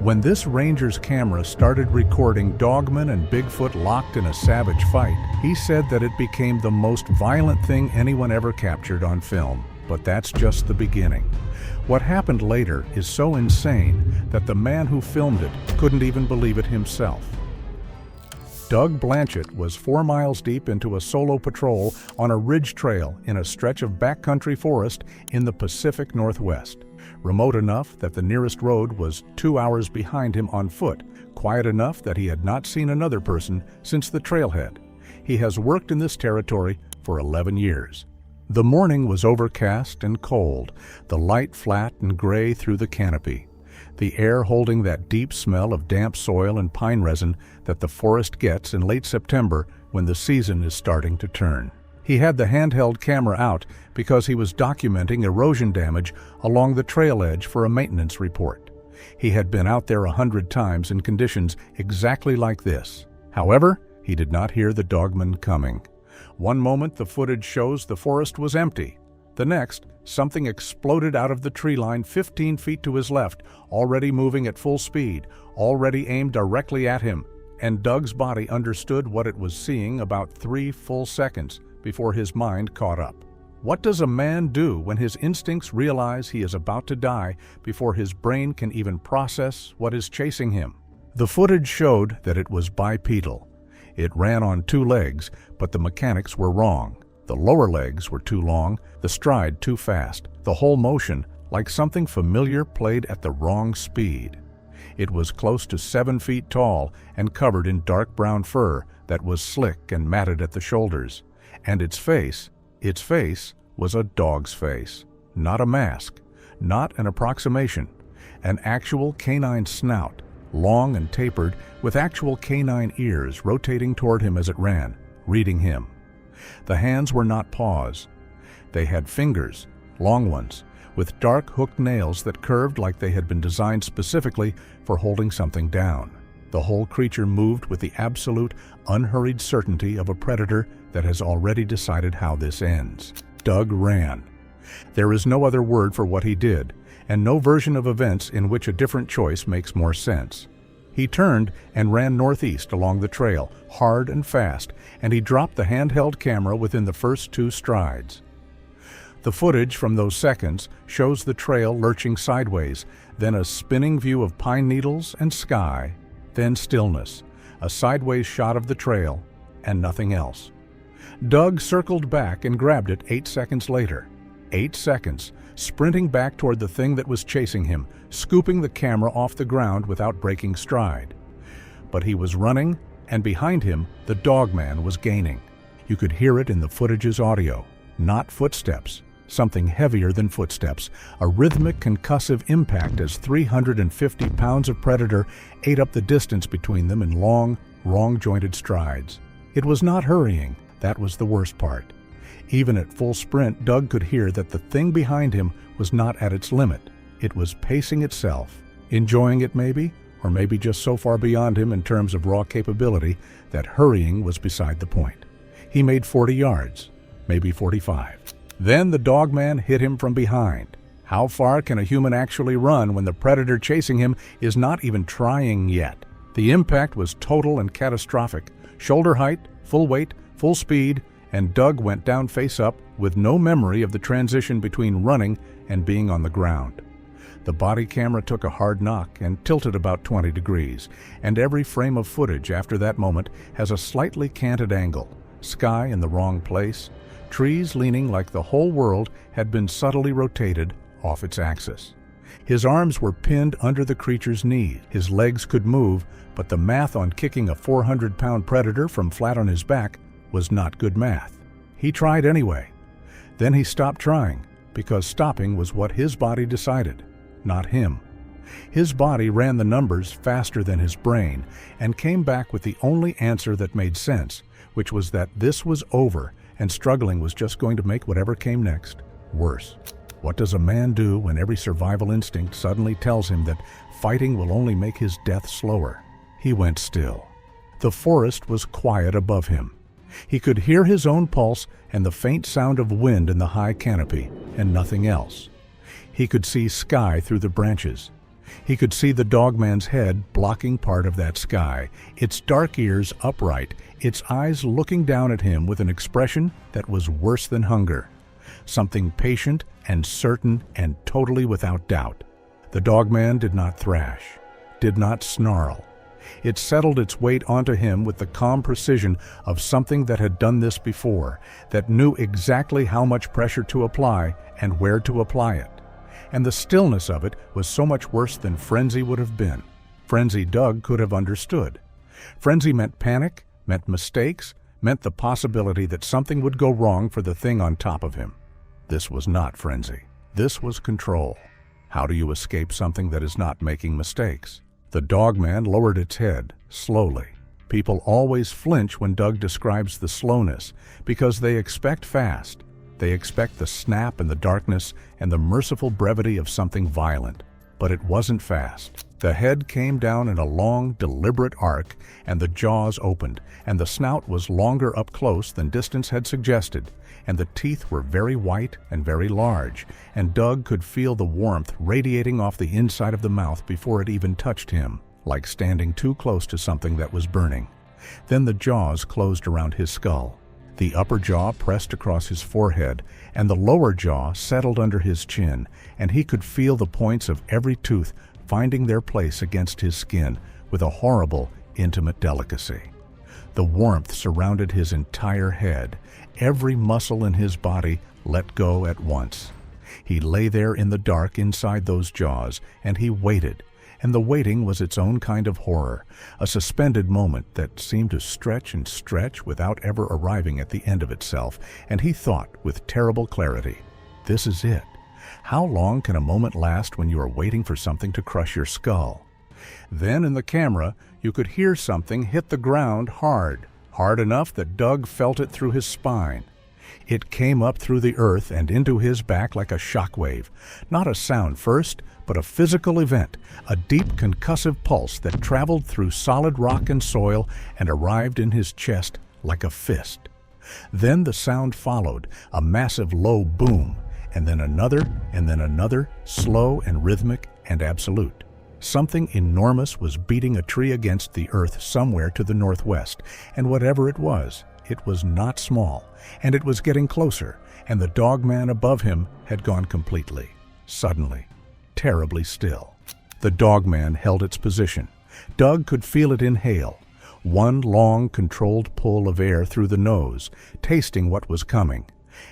When this ranger's camera started recording Dogman and Bigfoot locked in a savage fight, he said that it became the most violent thing anyone ever captured on film. But that's just the beginning. What happened later is so insane that the man who filmed it couldn't even believe it himself. Doug Blanchett was 4 miles deep into a solo patrol on a ridge trail in a stretch of backcountry forest in the Pacific Northwest. Remote enough that the nearest road was 2 hours behind him on foot, quiet enough that he had not seen another person since the trailhead. He has worked in this territory for 11 years. The morning was overcast and cold, the light flat and gray through the canopy, the air holding that deep smell of damp soil and pine resin that the forest gets in late September when the season is starting to turn. He had the handheld camera out because he was documenting erosion damage along the trail edge for a maintenance report. He had been out there 100 times in conditions exactly like this. However, he did not hear the Dogman coming. One moment the footage shows the forest was empty. The next, something exploded out of the tree line 15 feet to his left, already moving at full speed, already aimed directly at him, and Doug's body understood what it was seeing about 3 full seconds before his mind caught up. What does a man do when his instincts realize he is about to die before his brain can even process what is chasing him? The footage showed that it was bipedal. It ran on 2 legs, but the mechanics were wrong. The lower legs were too long, the stride too fast, the whole motion like something familiar played at the wrong speed. It was close to 7 feet tall and covered in dark brown fur that was slick and matted at the shoulders. And its face was a dog's face, not a mask, not an approximation, an actual canine snout, long and tapered, with actual canine ears rotating toward him as it ran, reading him. The hands were not paws. They had fingers, long ones, with dark hooked nails that curved like they had been designed specifically for holding something down. The whole creature moved with the absolute, unhurried certainty of a predator that has already decided how this ends. Doug ran. There is no other word for what he did, and no version of events in which a different choice makes more sense. He turned and ran northeast along the trail, hard and fast, and he dropped the handheld camera within the first 2 strides. The footage from those seconds shows the trail lurching sideways, then a spinning view of pine needles and sky, then stillness, a sideways shot of the trail, and nothing else. Doug circled back and grabbed it 8 seconds later. 8 seconds, sprinting back toward the thing that was chasing him, scooping the camera off the ground without breaking stride. But he was running, and behind him, the Dogman was gaining. You could hear it in the footage's audio. Not footsteps, something heavier than footsteps, a rhythmic concussive impact as 350 pounds of predator ate up the distance between them in long, wrong-jointed strides. It was not hurrying, that was the worst part. Even at full sprint, Doug could hear that the thing behind him was not at its limit. It was pacing itself, enjoying it maybe, or maybe just so far beyond him in terms of raw capability that hurrying was beside the point. He made 40 yards, maybe 45. Then the Dogman hit him from behind. How far can a human actually run when the predator chasing him is not even trying yet? The impact was total and catastrophic. Shoulder height, full weight, full speed, and Doug went down face up with no memory of the transition between running and being on the ground. The body camera took a hard knock and tilted about 20 degrees, and every frame of footage after that moment has a slightly canted angle, sky in the wrong place, trees leaning like the whole world had been subtly rotated off its axis. His arms were pinned under the creature's knees. His legs could move, but the math on kicking a 400-pound predator from flat on his back was not good math. He tried anyway. Then he stopped trying, because stopping was what his body decided, not him. His body ran the numbers faster than his brain and came back with the only answer that made sense, which was that this was over and struggling was just going to make whatever came next worse. What does a man do when every survival instinct suddenly tells him that fighting will only make his death slower? He went still. The forest was quiet above him. He could hear his own pulse and the faint sound of wind in the high canopy, and nothing else. He could see sky through the branches. He could see the dogman's head blocking part of that sky, its dark ears upright, its eyes looking down at him with an expression that was worse than hunger. Something patient and certain and totally without doubt. The dogman did not thrash, did not snarl. It settled its weight onto him with the calm precision of something that had done this before, that knew exactly how much pressure to apply and where to apply it. And the stillness of it was so much worse than frenzy would have been. Frenzy Doug could have understood. Frenzy meant panic, meant mistakes, meant the possibility that something would go wrong for the thing on top of him. This was not frenzy. This was control. How do you escape something that is not making mistakes? The dogman lowered its head, slowly. People always flinch when Doug describes the slowness, because they expect fast. They expect the snap and the darkness and the merciful brevity of something violent. But it wasn't fast. The head came down in a long, deliberate arc, and the jaws opened, and the snout was longer up close than distance had suggested, and the teeth were very white and very large, and Doug could feel the warmth radiating off the inside of the mouth before it even touched him, like standing too close to something that was burning. Then the jaws closed around his skull. The upper jaw pressed across his forehead, and the lower jaw settled under his chin, and he could feel the points of every tooth finding their place against his skin with a horrible, intimate delicacy. The warmth surrounded his entire head. Every muscle in his body let go at once. He lay there in the dark inside those jaws, and he waited. And the waiting was its own kind of horror, a suspended moment that seemed to stretch and stretch without ever arriving at the end of itself, and he thought with terrible clarity, "This is it. How long can a moment last when you are waiting for something to crush your skull?" Then in the camera, you could hear something hit the ground hard enough that Doug felt it through his spine. It came up through the earth and into his back like a shockwave. Not a sound first, but a physical event, a deep concussive pulse that traveled through solid rock and soil and arrived in his chest like a fist. Then the sound followed, a massive low boom, and then another, slow and rhythmic and absolute. Something enormous was beating a tree against the earth somewhere to the northwest, and whatever it was not small, and it was getting closer, and the dogman above him had gone completely, suddenly, terribly still. The dogman held its position. Doug could feel it inhale, one long, controlled pull of air through the nose, tasting what was coming.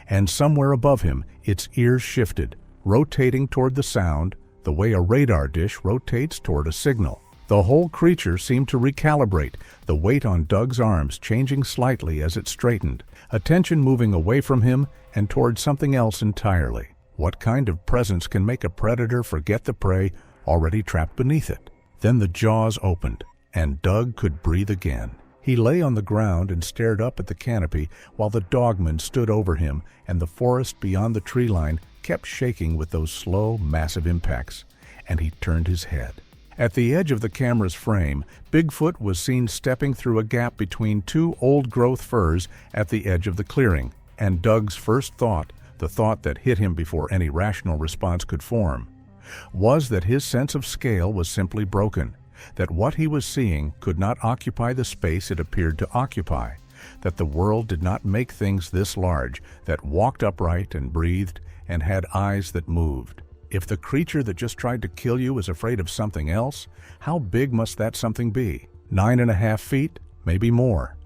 And somewhere above him, its ears shifted, rotating toward the sound, the way a radar dish rotates toward a signal. The whole creature seemed to recalibrate, the weight on Doug's arms changing slightly as it straightened, attention moving away from him and toward something else entirely. What kind of presence can make a predator forget the prey already trapped beneath it? Then the jaws opened, and Doug could breathe again. He lay on the ground and stared up at the canopy while the dogman stood over him, and the forest beyond the tree line kept shaking with those slow, massive impacts, and he turned his head. At the edge of the camera's frame, Bigfoot was seen stepping through a gap between two old-growth firs at the edge of the clearing, and Doug's first thought, the thought that hit him before any rational response could form, was that his sense of scale was simply broken, that what he was seeing could not occupy the space it appeared to occupy, that the world did not make things this large, that walked upright and breathed and had eyes that moved. If the creature that just tried to kill you is afraid of something else, how big must that something be? 9.5 feet? Maybe more.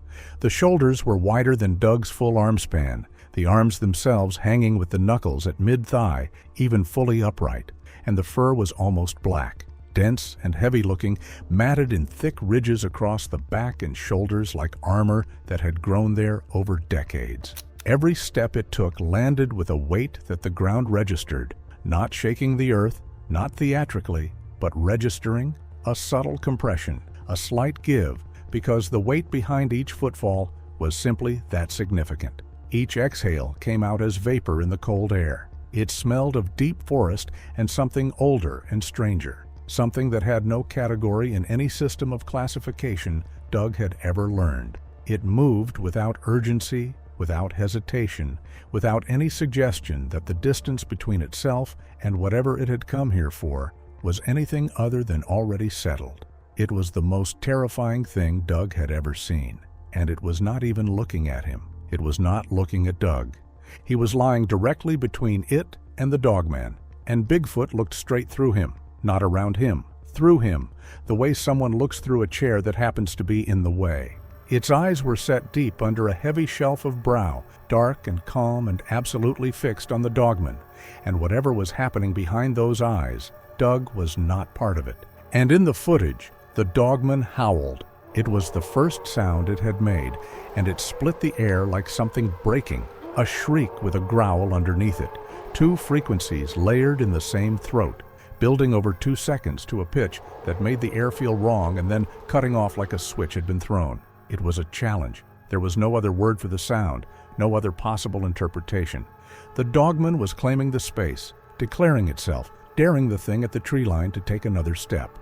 The shoulders were wider than Doug's full arm span, the arms themselves hanging with the knuckles at mid-thigh, even fully upright, and the fur was almost black, dense and heavy-looking, matted in thick ridges across the back and shoulders like armor that had grown there over decades. Every step it took landed with a weight that the ground registered, not shaking the earth, not theatrically, but registering a subtle compression, a slight give, because the weight behind each footfall was simply that significant. Each exhale came out as vapor in the cold air. It smelled of deep forest and something older and stranger, something that had no category in any system of classification Doug had ever learned. It moved without urgency, without hesitation, without any suggestion that the distance between itself and whatever it had come here for was anything other than already settled. It was the most terrifying thing Doug had ever seen, and it was not even looking at him. It was not looking at Doug. He was lying directly between it and the Dogman, and Bigfoot looked straight through him, not around him, through him, the way someone looks through a chair that happens to be in the way. Its eyes were set deep under a heavy shelf of brow, dark and calm and absolutely fixed on the Dogman, and whatever was happening behind those eyes, Doug was not part of it. And in the footage, the Dogman howled. It was the first sound it had made, and it split the air like something breaking, a shriek with a growl underneath it, two frequencies layered in the same throat, building over 2 seconds to a pitch that made the air feel wrong and then cutting off like a switch had been thrown. It was a challenge. There was no other word for the sound, no other possible interpretation. The Dogman was claiming the space, declaring itself, daring the thing at the tree line to take another step.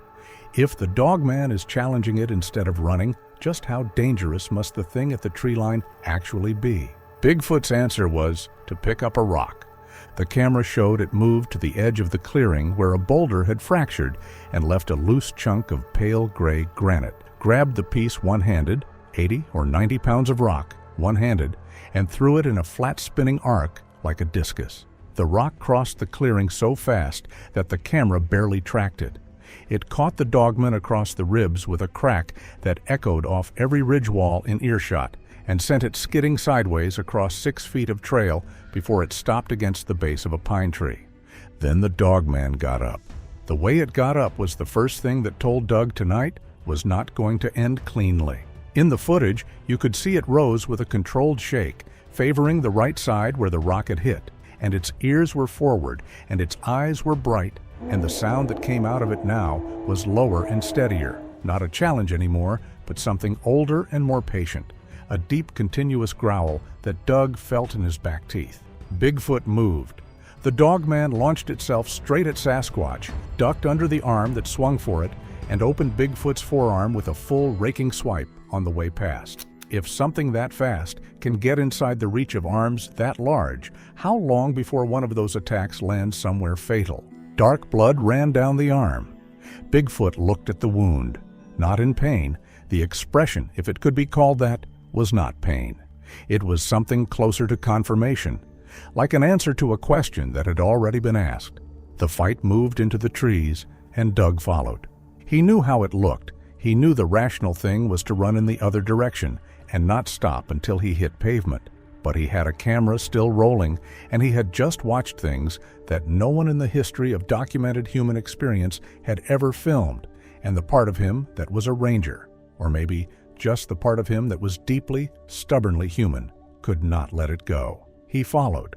If the Dogman is challenging it instead of running, just how dangerous must the thing at the tree line actually be? Bigfoot's answer was to pick up a rock. The camera showed it moved to the edge of the clearing where a boulder had fractured and left a loose chunk of pale gray granite, grabbed the piece one-handed, 80 or 90 pounds of rock, one-handed, and threw it in a flat spinning arc like a discus. The rock crossed the clearing so fast that the camera barely tracked it. It caught the Dogman across the ribs with a crack that echoed off every ridge wall in earshot and sent it skidding sideways across 6 feet of trail before it stopped against the base of a pine tree. Then the Dogman got up. The way it got up was the first thing that told Doug tonight was not going to end cleanly. In the footage, you could see it rose with a controlled shake, favoring the right side where the rock had hit, and its ears were forward, and its eyes were bright, and the sound that came out of it now was lower and steadier, not a challenge anymore, but something older and more patient, a deep continuous growl that Doug felt in his back teeth. Bigfoot moved. The Dogman launched itself straight at Sasquatch, ducked under the arm that swung for it, and opened Bigfoot's forearm with a full raking swipe on the way past. If something that fast can get inside the reach of arms that large, how long before one of those attacks lands somewhere fatal? Dark blood ran down the arm. Bigfoot looked at the wound. Not in pain. The expression, if it could be called that, was not pain. It was something closer to confirmation, like an answer to a question that had already been asked. The fight moved into the trees, and Doug followed. He knew how it looked. He knew the rational thing was to run in the other direction and not stop until he hit pavement. But he had a camera still rolling, and he had just watched things that no one in the history of documented human experience had ever filmed, and the part of him that was a ranger, or maybe just the part of him that was deeply, stubbornly human, could not let it go. He followed.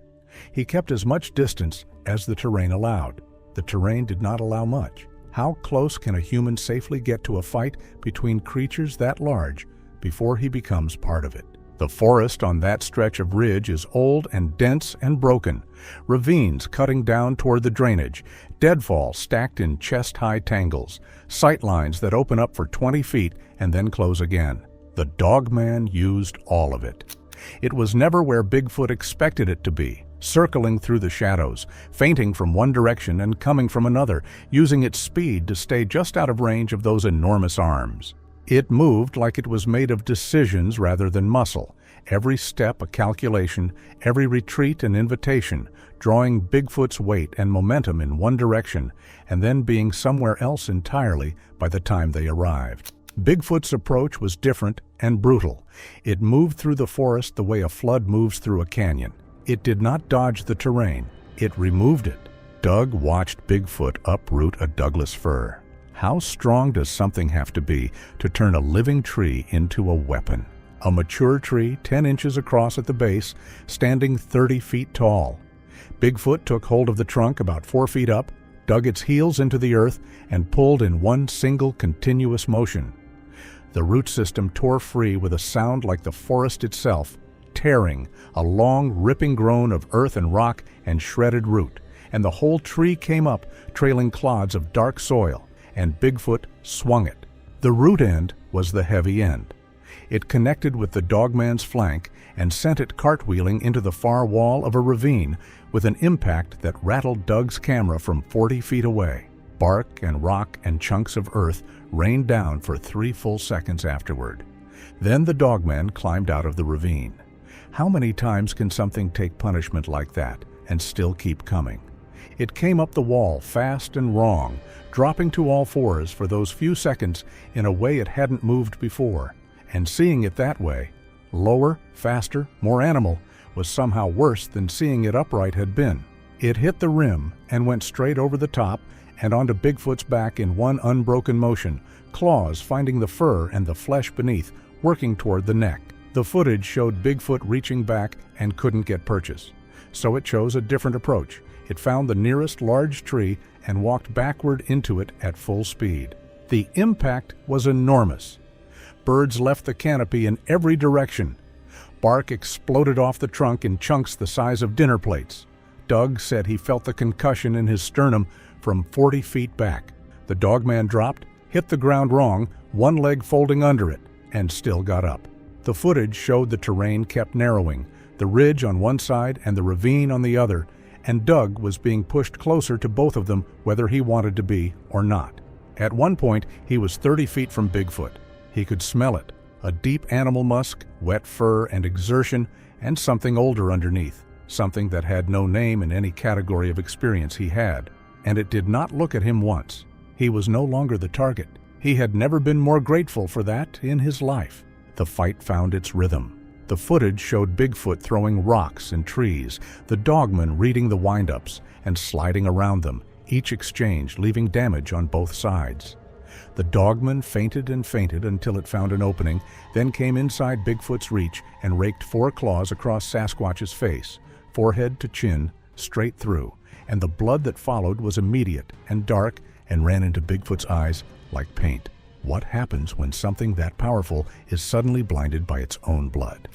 He kept as much distance as the terrain allowed. The terrain did not allow much. How close can a human safely get to a fight between creatures that large before he becomes part of it? The forest on that stretch of ridge is old and dense and broken, ravines cutting down toward the drainage, deadfall stacked in chest-high tangles, sight lines that open up for 20 feet and then close again. The Dogman used all of it. It was never where Bigfoot expected it to be, circling through the shadows, feinting from one direction and coming from another, using its speed to stay just out of range of those enormous arms. It moved like it was made of decisions rather than muscle, every step a calculation, every retreat an invitation, drawing Bigfoot's weight and momentum in one direction, and then being somewhere else entirely by the time they arrived. Bigfoot's approach was different and brutal. It moved through the forest the way a flood moves through a canyon. It did not dodge the terrain, it removed it. Doug watched Bigfoot uproot a Douglas fir. How strong does something have to be to turn a living tree into a weapon? A mature tree 10 inches across at the base, standing 30 feet tall. Bigfoot took hold of the trunk about 4 feet up, dug its heels into the earth, and pulled in one single continuous motion. The root system tore free with a sound like the forest itself, tearing, a long, ripping groan of earth and rock and shredded root, and the whole tree came up, trailing clods of dark soil, and Bigfoot swung it. The root end was the heavy end. It connected with the Dogman's flank and sent it cartwheeling into the far wall of a ravine with an impact that rattled Doug's camera from 40 feet away. Bark and rock and chunks of earth rained down for 3 full seconds afterward. Then the Dogman climbed out of the ravine. How many times can something take punishment like that and still keep coming? It came up the wall fast and wrong, dropping to all fours for those few seconds in a way it hadn't moved before. And seeing it that way, lower, faster, more animal, was somehow worse than seeing it upright had been. It hit the rim and went straight over the top and onto Bigfoot's back in one unbroken motion, claws finding the fur and the flesh beneath, working toward the neck. The footage showed Bigfoot reaching back and couldn't get purchase. So it chose a different approach. It found the nearest large tree and walked backward into it at full speed. The impact was enormous. Birds left the canopy in every direction. Bark exploded off the trunk in chunks the size of dinner plates. Doug said he felt the concussion in his sternum from 40 feet back. The Dogman dropped, hit the ground wrong, one leg folding under it, and still got up. The footage showed the terrain kept narrowing, the ridge on one side and the ravine on the other, and Doug was being pushed closer to both of them whether he wanted to be or not. At one point, he was 30 feet from Bigfoot. He could smell it, a deep animal musk, wet fur and exertion, and something older underneath, something that had no name in any category of experience he had. And it did not look at him once. He was no longer the target. He had never been more grateful for that in his life. The fight found its rhythm. The footage showed Bigfoot throwing rocks and trees, the Dogman reading the windups and sliding around them, each exchange leaving damage on both sides. The Dogman feinted and feinted until it found an opening, then came inside Bigfoot's reach and raked 4 claws across Sasquatch's face, forehead to chin, straight through, and the blood that followed was immediate and dark and ran into Bigfoot's eyes like paint. What happens when something that powerful is suddenly blinded by its own blood?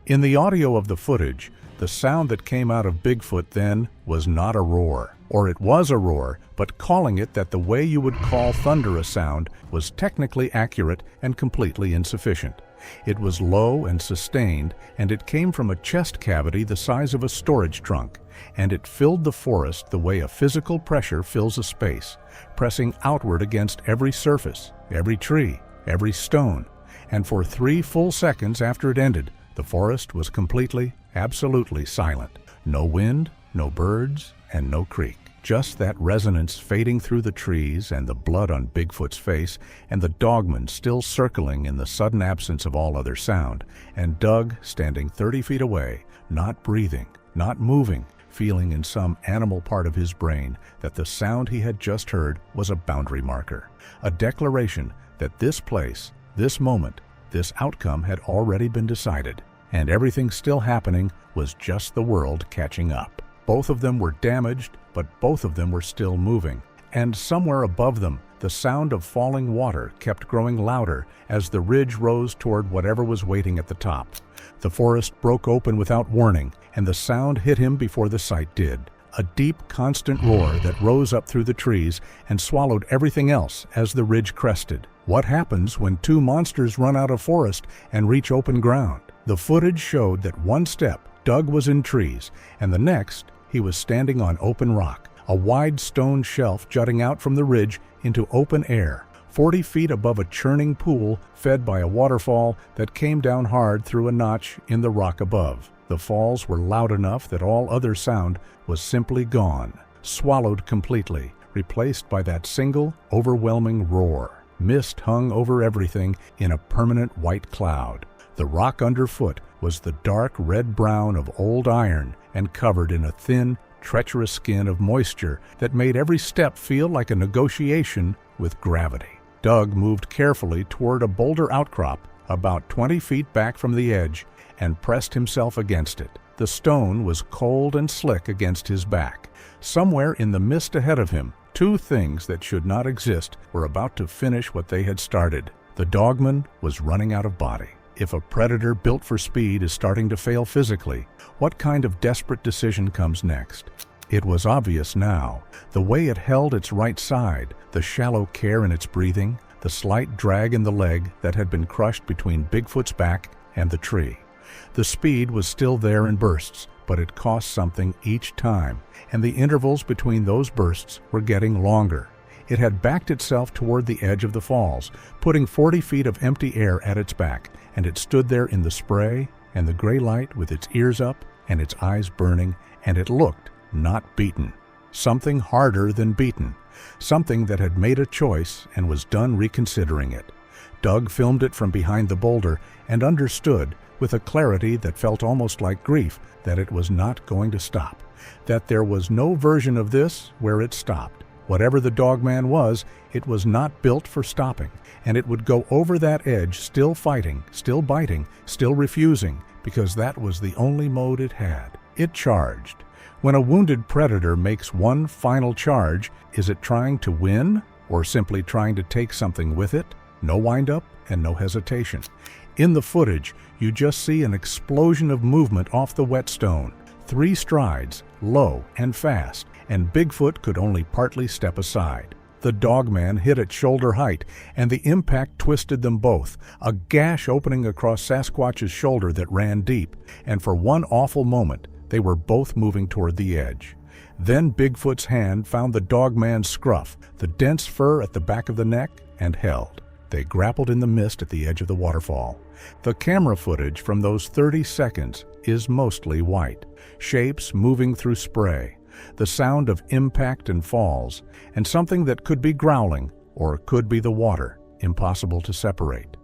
In the audio of the footage, the sound that came out of Bigfoot then was not a roar. Or it was a roar, but calling it that the way you would call thunder a sound was technically accurate and completely insufficient. It was low and sustained, and it came from a chest cavity the size of a storage trunk, and it filled the forest the way a physical pressure fills a space, pressing outward against every surface, every tree, every stone, and for 3 full seconds after it ended, the forest was completely, absolutely silent. No wind, no birds, and no creek. Just that resonance fading through the trees and the blood on Bigfoot's face and the Dogman still circling in the sudden absence of all other sound, and Doug standing 30 feet away, not breathing, not moving, feeling in some animal part of his brain that the sound he had just heard was a boundary marker, a declaration that this place, this moment, this outcome had already been decided, and everything still happening was just the world catching up. Both of them were damaged, but both of them were still moving. And somewhere above them, the sound of falling water kept growing louder as the ridge rose toward whatever was waiting at the top. The forest broke open without warning, and the sound hit him before the sight did. A deep, constant roar that rose up through the trees and swallowed everything else as the ridge crested. What happens when 2 monsters run out of forest and reach open ground? The footage showed that one step, Doug was in trees, and the next, he was standing on open rock, a wide stone shelf jutting out from the ridge into open air, 40 feet above a churning pool fed by a waterfall that came down hard through a notch in the rock above. The falls were loud enough that all other sound was simply gone, swallowed completely, replaced by that single, overwhelming roar. Mist hung over everything in a permanent white cloud. The rock underfoot was the dark red-brown of old iron and covered in a thin, treacherous skin of moisture that made every step feel like a negotiation with gravity. Doug moved carefully toward a boulder outcrop about 20 feet back from the edge and pressed himself against it. The stone was cold and slick against his back. Somewhere in the mist ahead of him, 2 things that should not exist were about to finish what they had started. The Dogman was running out of body. If a predator built for speed is starting to fail physically, what kind of desperate decision comes next? It was obvious now. The way it held its right side, the shallow care in its breathing, the slight drag in the leg that had been crushed between Bigfoot's back and the tree. The speed was still there in bursts, but it cost something each time, and the intervals between those bursts were getting longer. It had backed itself toward the edge of the falls, putting 40 feet of empty air at its back, and it stood there in the spray and the gray light with its ears up and its eyes burning, and it looked not beaten. Something harder than beaten. Something that had made a choice and was done reconsidering it. Doug filmed it from behind the boulder and understood, with a clarity that felt almost like grief, that it was not going to stop. That there was no version of this where it stopped. Whatever the Dogman was, it was not built for stopping, and it would go over that edge still fighting, still biting, still refusing, because that was the only mode it had. It charged. When a wounded predator makes one final charge, is it trying to win or simply trying to take something with it? No wind-up and no hesitation. In the footage, you just see an explosion of movement off the whetstone. 3 strides, low and fast, and Bigfoot could only partly step aside. The Dogman hit at shoulder height, and the impact twisted them both, a gash opening across Sasquatch's shoulder that ran deep, and for one awful moment, they were both moving toward the edge. Then Bigfoot's hand found the Dogman's scruff, the dense fur at the back of the neck, and held. They grappled in the mist at the edge of the waterfall. The camera footage from those 30 seconds is mostly white, shapes moving through spray, the sound of impact and falls, and something that could be growling or could be the water, impossible to separate.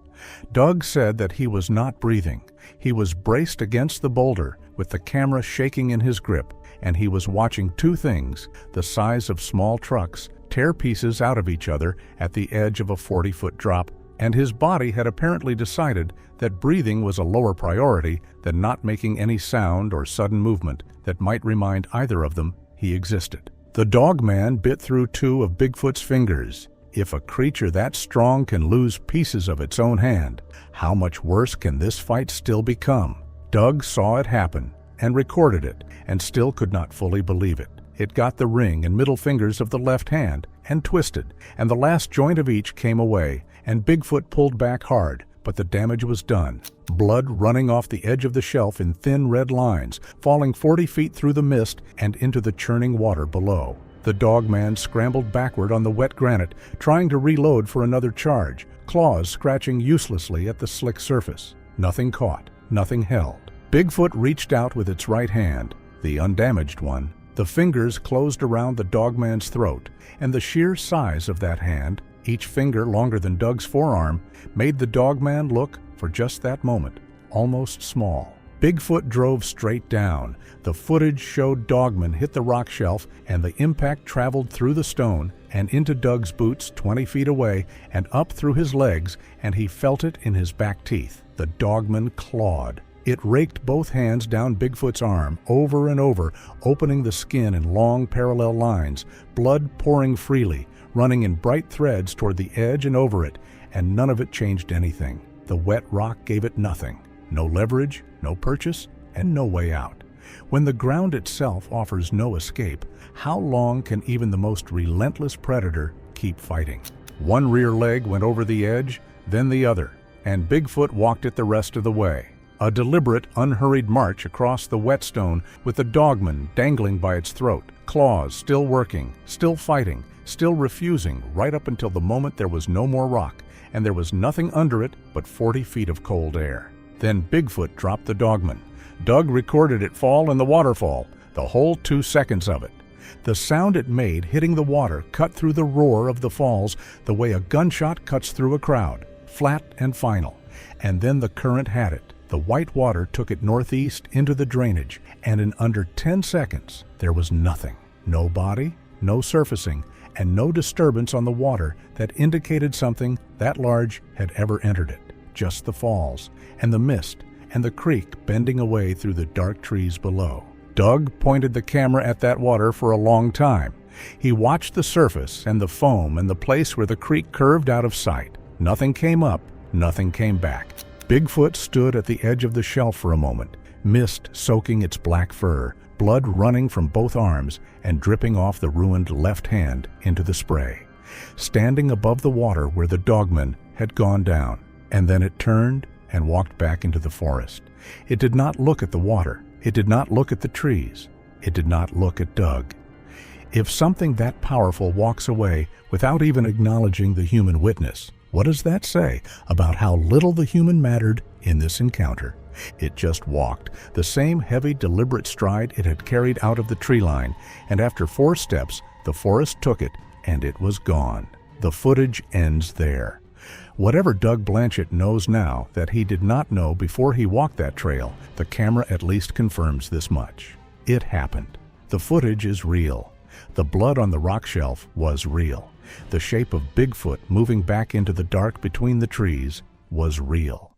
Doug said that he was not breathing. He was braced against the boulder with the camera shaking in his grip, and he was watching 2 things, the size of small trucks, tear pieces out of each other at the edge of a 40-foot drop, and his body had apparently decided that breathing was a lower priority than not making any sound or sudden movement that might remind either of them he existed. The Dogman bit through 2 of Bigfoot's fingers. If a creature that strong can lose pieces of its own hand, how much worse can this fight still become? Doug saw it happen and recorded it, and still could not fully believe it. It got the ring and middle fingers of the left hand and twisted, and the last joint of each came away, and Bigfoot pulled back hard, but the damage was done. Blood running off the edge of the shelf in thin red lines, falling 40 feet through the mist and into the churning water below. The Dogman scrambled backward on the wet granite, trying to reload for another charge, claws scratching uselessly at the slick surface. Nothing caught, nothing held. Bigfoot reached out with its right hand, the undamaged one. The fingers closed around the Dogman's throat, and the sheer size of that hand, each finger longer than Doug's forearm, made the Dogman look, for just that moment, almost small. Bigfoot drove straight down. The footage showed Dogman hit the rock shelf, and the impact traveled through the stone and into Doug's boots 20 feet away and up through his legs, and he felt it in his back teeth. The Dogman clawed. It raked both hands down Bigfoot's arm, over and over, opening the skin in long parallel lines, blood pouring freely, running in bright threads toward the edge and over it, and none of it changed anything. The wet rock gave it nothing. No leverage, no purchase, and no way out. When the ground itself offers no escape, how long can even the most relentless predator keep fighting? One rear leg went over the edge, then the other, and Bigfoot walked it the rest of the way. A deliberate, unhurried march across the whetstone with the Dogman dangling by its throat, claws still working, still fighting, still refusing, right up until the moment there was no more rock, and there was nothing under it but 40 feet of cold air. Then Bigfoot dropped the Dogman. Doug recorded it fall in the waterfall, the whole 2 seconds of it. The sound it made hitting the water cut through the roar of the falls the way a gunshot cuts through a crowd, flat and final. And then the current had it. The white water took it northeast into the drainage, and in under 10 seconds, there was nothing. No body, no surfacing, and no disturbance on the water that indicated something that large had ever entered it. Just the falls, and the mist, and the creek bending away through the dark trees below. Doug pointed the camera at that water for a long time. He watched the surface and the foam and the place where the creek curved out of sight. Nothing came up, nothing came back. Bigfoot stood at the edge of the shelf for a moment, mist soaking its black fur, blood running from both arms and dripping off the ruined left hand into the spray. Standing above the water where the Dogman had gone down, and then it turned and walked back into the forest. It did not look at the water. It did not look at the trees. It did not look at Doug. If something that powerful walks away without even acknowledging the human witness, what does that say about how little the human mattered in this encounter? It just walked, the same heavy, deliberate stride it had carried out of the tree line, and after 4 steps, the forest took it, and it was gone. The footage ends there. Whatever Doug Blanchett knows now that he did not know before he walked that trail, the camera at least confirms this much. It happened. The footage is real. The blood on the rock shelf was real. The shape of Bigfoot moving back into the dark between the trees was real.